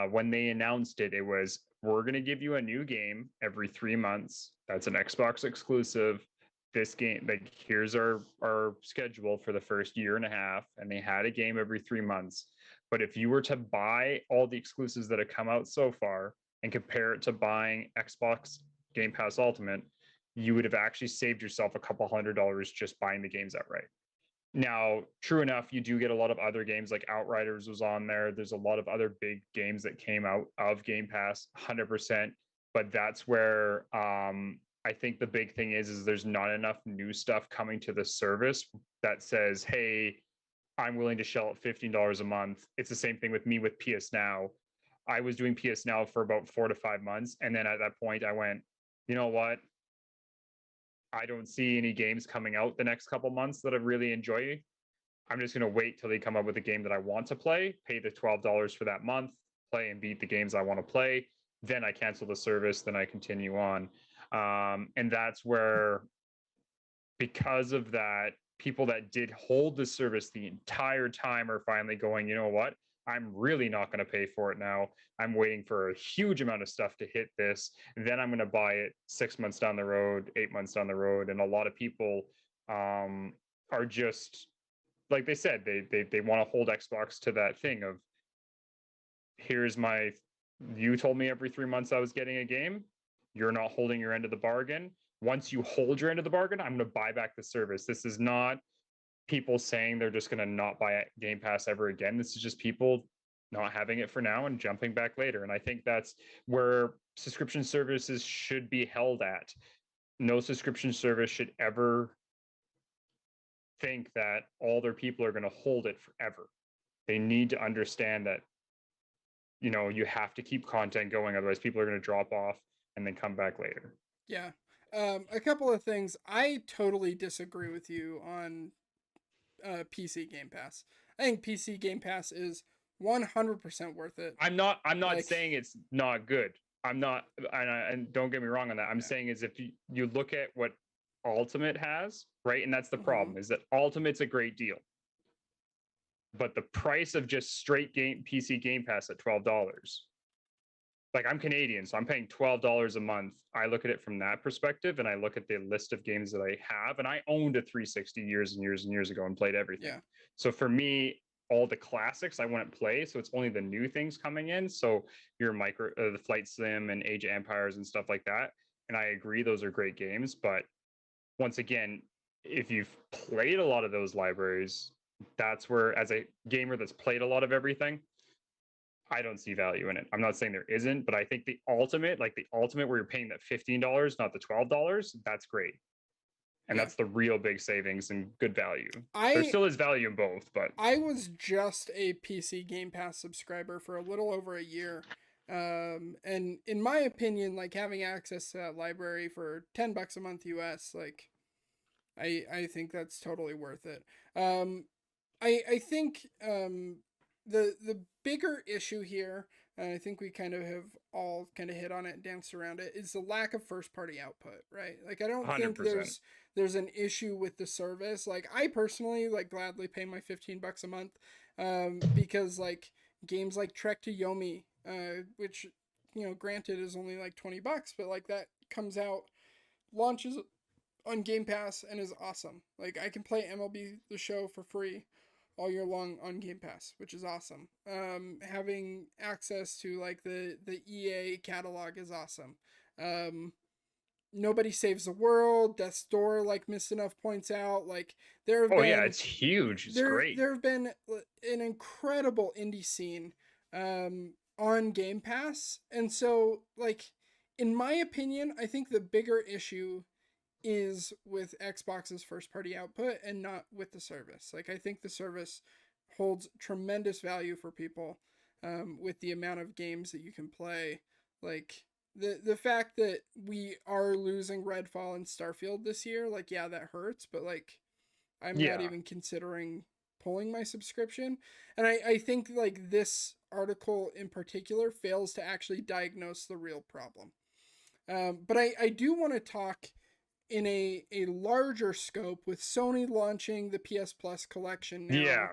When they announced it, it was, we're going to give you a new game every 3 months. That's an Xbox exclusive. This game, like, here's our schedule for the first year and a half. And they had a game every 3 months. But if you were to buy all the exclusives that have come out so far and compare it to buying Xbox Game Pass Ultimate, you would have actually saved yourself a couple $100 just buying the games outright. Now, true enough, you do get a lot of other games, like Outriders was on there. There's a lot of other big games that came out of Game Pass, 100%. But that's where I think the big thing is there's not enough new stuff coming to the service that says, hey, I'm willing to shell out $15 a month. It's the same thing with me with PS Now. I was doing PS Now for about 4 to 5 months. And then at that point, I went, you know what? I don't see any games coming out the next couple months that I really enjoy. I'm just going to wait till they come up with a game that I want to play, pay the $12 for that month, play and beat the games I want to play. Then I cancel the service, then I continue on. And that's where, because of that, people that did hold the service the entire time are finally going, you know what? I'm really not going to pay for it now. I'm waiting for a huge amount of stuff to hit this. And then I'm going to buy it 6 months down the road, 8 months down the road. And a lot of people are just, like they said, they want to hold Xbox to that thing of, here's my, you told me every 3 months I was getting a game. You're not holding your end of the bargain. Once you hold your end of the bargain, I'm going to buy back the service. This is not people saying they're just going to not buy Game Pass ever again. This is just people not having it for now and jumping back later. And I think that's where subscription services should be held at. No subscription service should ever think that all their people are going to hold it forever. They need to understand that, you know, you have to keep content going. Otherwise, people are going to drop off and then come back later. Yeah. A couple of things. I totally disagree with you on PC Game Pass. I think PC Game Pass is 100% worth it. I'm not like, saying it's not good. I'm not, and don't get me wrong on that. I'm saying is, if you look at what Ultimate has, right? And that's the problem, is that Ultimate's a great deal. But the price of just straight PC Game Pass at $12. Like, I'm Canadian, so I'm paying $12 a month. I look at it from that perspective, and I look at the list of games that I have, and I owned a 360 years and years and years ago and played everything. Yeah. So for me, all the classics I wouldn't play, so it's only the new things coming in. So your the Flight Sim and Age of Empires and stuff like that. And I agree, those are great games. But once again, if you've played a lot of those libraries, that's where, as a gamer that's played a lot of everything, I don't see value in it. I'm not saying there isn't, but I think the ultimate where you're paying that $15, not the $12, that's great. And that's the real big savings and good value. There still is value in both, but I was just a PC Game Pass subscriber for a little over a year. And in my opinion, like, having access to that library for $10 a month US, like, I think that's totally worth it. I think the bigger issue here, and I think we kind of have all kind of hit on it and danced around it, is the lack of first party output, right? Like, I don't 100%. Think there's an issue with the service. Like, I personally, like, gladly pay my $15 a month, because, like, games like Trek to Yomi, which, you know, granted is only like $20, but, like, that comes out, launches on Game Pass, and is awesome. Like, I can play MLB The Show for free all year long on Game Pass, which is awesome. Having access to, like, the EA catalog is awesome. Nobody Saves the World, Death's Door, like Missed Enough points out, like, there have been, yeah, it's huge. It's great. There have been an incredible indie scene on Game Pass. And so, like, in my opinion, I think the bigger issue is with Xbox's first party output and not with the service. Like, I think the service holds tremendous value for people, with the amount of games that you can play. Like, the fact that we are losing Redfall and Starfield this year, like, yeah, that hurts, but, like, I'm not even considering pulling my subscription. And I think, like, this article in particular fails to actually diagnose the real problem. But I do want to talk in a larger scope with Sony launching the PS Plus collection now.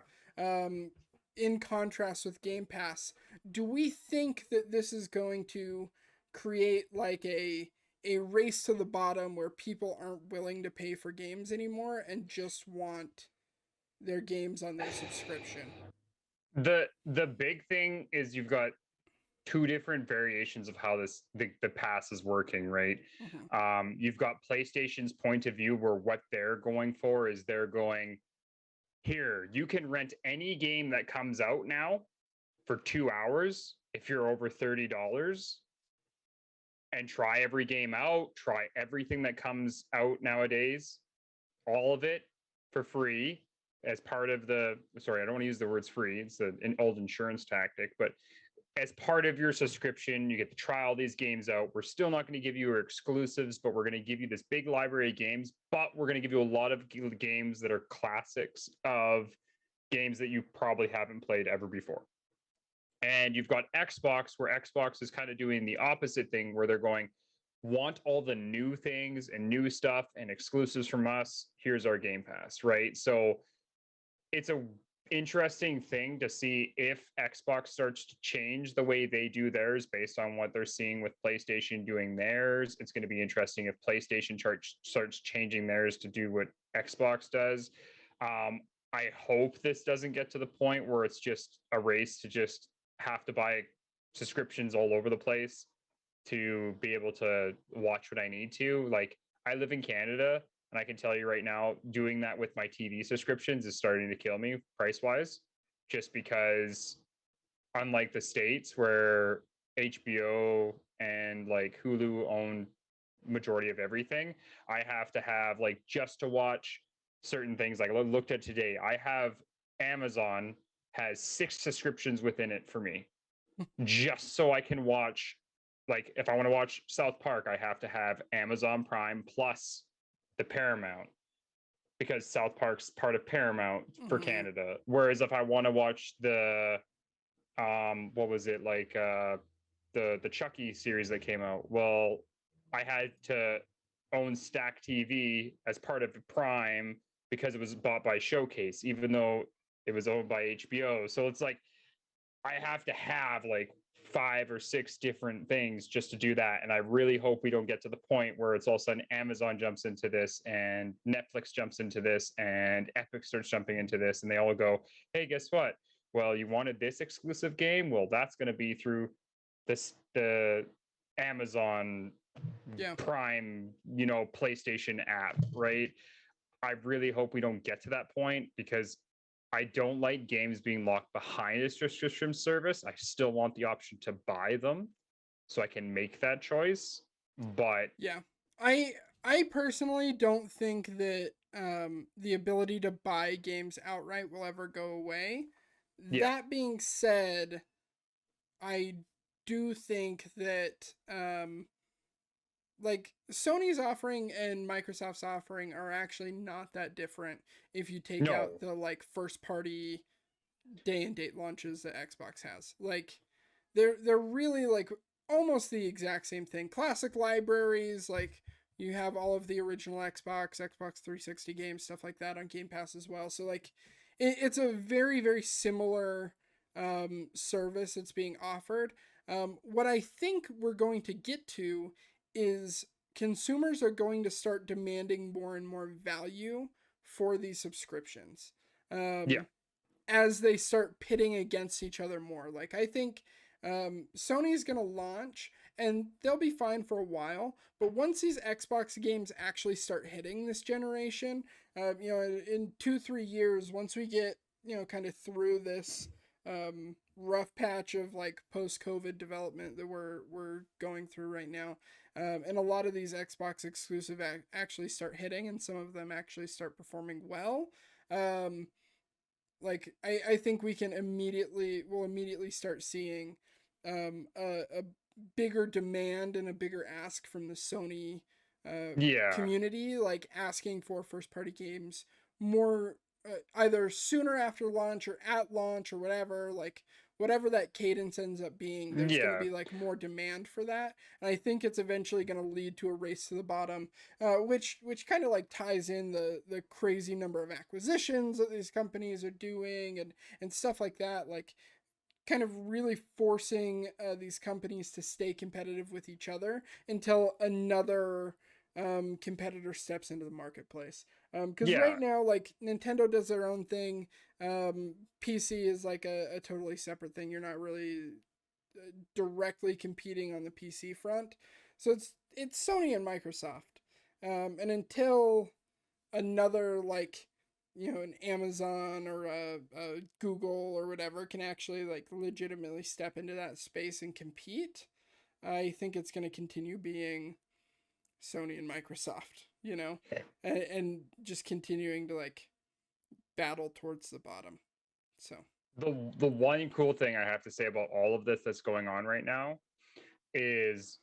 in contrast with Game Pass, do we think that this is going to create like a race to the bottom where people aren't willing to pay for games anymore and just want their games on their subscription? The big thing is you've got two different variations of how the pass is working, right? Mm-hmm. You've got PlayStation's point of view where what they're going for is they're going, here, you can rent any game that comes out now for 2 hours if you're over $30 and try every game out, try everything that comes out nowadays, all of it for free as part of the, sorry, I don't want to use the words free, it's an old insurance tactic, but as part of your subscription, you get to try all these games out. We're still not going to give you your exclusives, but we're going to give you this big library of games, but we're going to give you a lot of games that are classics of games that you probably haven't played ever before. And you've got Xbox, where Xbox is kind of doing the opposite thing, where they're going, want all the new things and new stuff and exclusives from us. Here's our Game Pass, right? So it's a interesting thing to see if Xbox starts to change the way they do theirs based on what they're seeing with PlayStation doing theirs. It's going to be interesting if PlayStation starts changing theirs to do what Xbox does. I hope this doesn't get to the point where it's just a race to just have to buy subscriptions all over the place to be able to watch what I need to. Like, I live in Canada, and I can tell you right now, doing that with my TV subscriptions is starting to kill me price wise, just because unlike the States where HBO and like Hulu own majority of everything, I have to have like just to watch certain things. Like I looked at today, I have Amazon has 6 subscriptions within it for me just so I can watch. Like if I want to watch South Park, I have to have Amazon Prime plus the Paramount, because South Park's part of Paramount for Mm-hmm. Canada. Whereas if I want to watch the what was it, like the Chucky series that came out, well, I had to own Stack TV as part of Prime because it was bought by Showcase, even though it was owned by HBO. So it's like I have to have like 5 or 6 different things just to do that. And I really hope we don't get to the point where it's all of a sudden Amazon jumps into this and Netflix jumps into this and Epic starts jumping into this, and they all go, hey, guess what? Well, you wanted this exclusive game? Well, that's going to be through the Amazon Yeah. Prime, PlayStation app, right? I really hope we don't get to that point, because I don't like games being locked behind a subscription service. I still want the option to buy them so I can make that choice. But Yeah. I personally don't think that the ability to buy games outright will ever go away. yeah, That being said, I do think that like Sony's offering and Microsoft's offering are actually not that different if you take no, out the like first party day and date launches that Xbox has. Like they're really like almost the exact same thing. Classic libraries, like you have all of the original Xbox 360 games, stuff like that on Game Pass as well. So like it's a very very similar service that's being offered. What I think we're going to get to is consumers are going to start demanding more and more value for these subscriptions. yeah, As they start pitting against each other more. Like I think Sony's gonna launch and they'll be fine for a while, but once these Xbox games actually start hitting this generation, in 2-3 years, once we get kind of through this rough patch of like post-COVID development that we're going through right now, and a lot of these Xbox exclusive actually start hitting, and some of them actually start performing well. Like I think we'll immediately start seeing a bigger demand and a bigger ask from the Sony yeah, community, like asking for first party games more either sooner after launch or at launch or whatever. Like whatever that cadence ends up being, there's going to be like more demand for that, and I think it's eventually going to lead to a race to the bottom, which kind of like ties in the crazy number of acquisitions that these companies are doing and stuff like that, like kind of really forcing these companies to stay competitive with each other until another competitor steps into the marketplace. Because right now, like, Nintendo does their own thing. PC is like a totally separate thing. You're not really directly competing on the PC front. So it's Sony and Microsoft. And until another, like, you know, an Amazon or a Google or whatever can actually like legitimately step into that space and compete, I think it's going to continue being Sony and Microsoft, you know, and just continuing to like battle towards the bottom. So the one cool thing I have to say about all of this that's going on right now is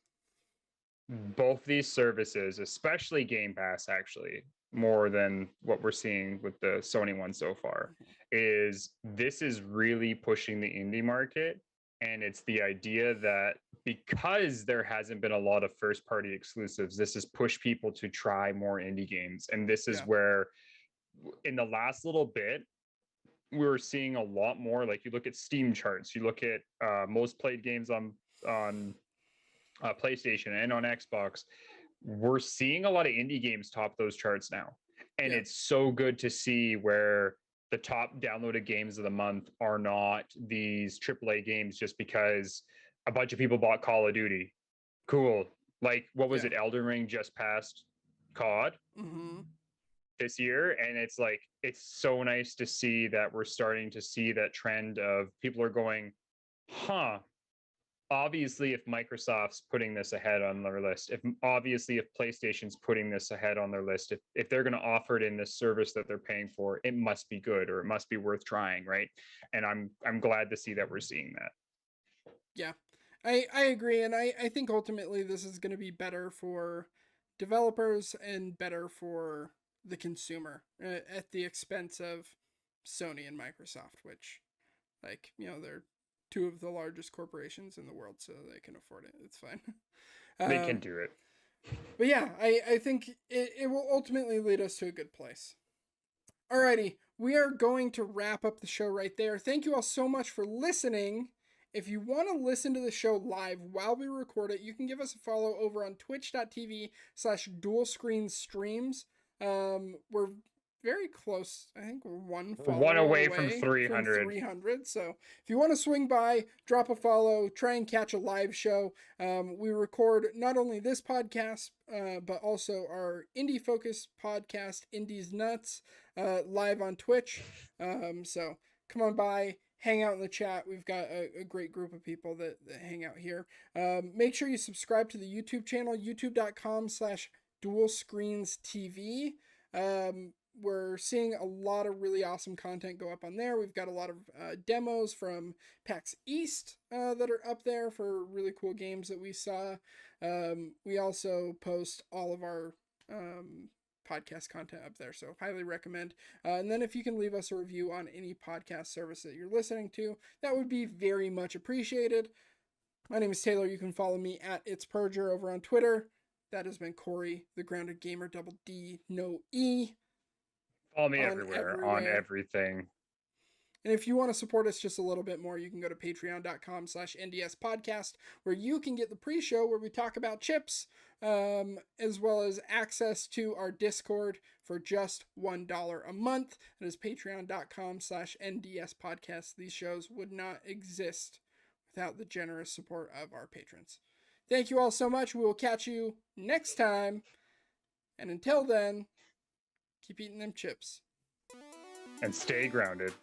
both these services, especially Game Pass, actually more than what we're seeing with the Sony one so far, is this is really pushing the indie market. And it's the idea that because there hasn't been a lot of first party exclusives, this has pushed people to try more indie games. And this is where in the last little bit, we were seeing a lot more. Like, you look at Steam charts, you look at most played games on PlayStation and on Xbox, we're seeing a lot of indie games top those charts now. And it's so good to see where the top downloaded games of the month are not these AAA games just because a bunch of people bought Call of Duty. Cool. Like, what was it? Elden Ring just passed COD this year. And it's like, it's so nice to see that we're starting to see that trend of people are going, obviously if Microsoft's putting this ahead on their list, if PlayStation's putting this ahead on their list, if they're going to offer it in this service that they're paying for, it must be good, or it must be worth trying, right? And I'm glad to see that we're seeing that. Yeah, I agree, and I think ultimately this is going to be better for developers and better for the consumer at the expense of Sony and Microsoft, which, like, you know, they're two of the largest corporations in the world, so they can afford it. It's fine. They can do it. But yeah, I think it will ultimately lead us to a good place. Alrighty, we are going to wrap up the show right there. Thank you all so much for listening. If you want to listen to the show live while we record it, you can give us a follow over on twitch.tv/dualscreenstreams. We're very close. I think we're one away from 300. So if you want to swing by, drop a follow, try and catch a live show. We record not only this podcast, but also our indie focused podcast, Indies Nuts, live on Twitch. So come on by, hang out in the chat. We've got a great group of people that hang out here. Make sure you subscribe to the YouTube channel, youtube.com/dualscreenstv. We're seeing a lot of really awesome content go up on there. We've got a lot of demos from PAX East that are up there for really cool games that we saw. We also post all of our podcast content up there, so highly recommend. And then if you can leave us a review on any podcast service that you're listening to, that would be very much appreciated. My name is Taylor. You can follow me at It's Purger over on Twitter. That has been Kory, the Grounded Gamer, double D, no E. Follow me everywhere, on everything. And if you want to support us just a little bit more, you can go to patreon.com/ndspodcast, where you can get the pre-show where we talk about chips, as well as access to our Discord for just $1 a month. That is patreon.com/ndspodcast. These shows would not exist without the generous support of our patrons. Thank you all so much. We will catch you next time. And until then, keep eating them chips. And stay grounded.